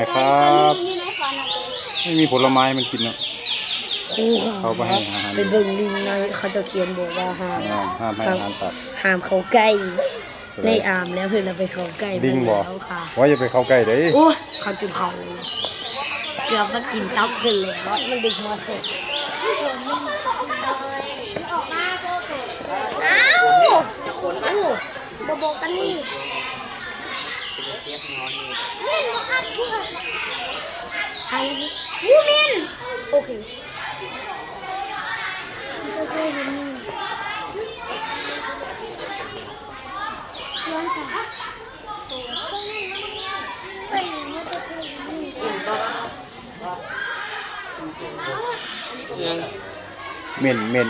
อยครับไม่มีผลไม้มันกินเนาะ ครูเขาไปให้อาหารไปเบิ่งลิงนะเขาจะเขียนบอกว่าห้ามให้อาหารสัตว์ห้ามเขาใกล้ในอามแล้วเพื่อนเราไปเขาใกล้ลิงบอก ค่ะ ว่าอย่าไปเข้าใกล้เด้ โอ้เขาจุดเขาเกือบมากินตับกันเลยมันดึกมาเสร็จอ้าวจะขนมั้ยบอกกันนี่ไอ้มูมินโอเคเม่น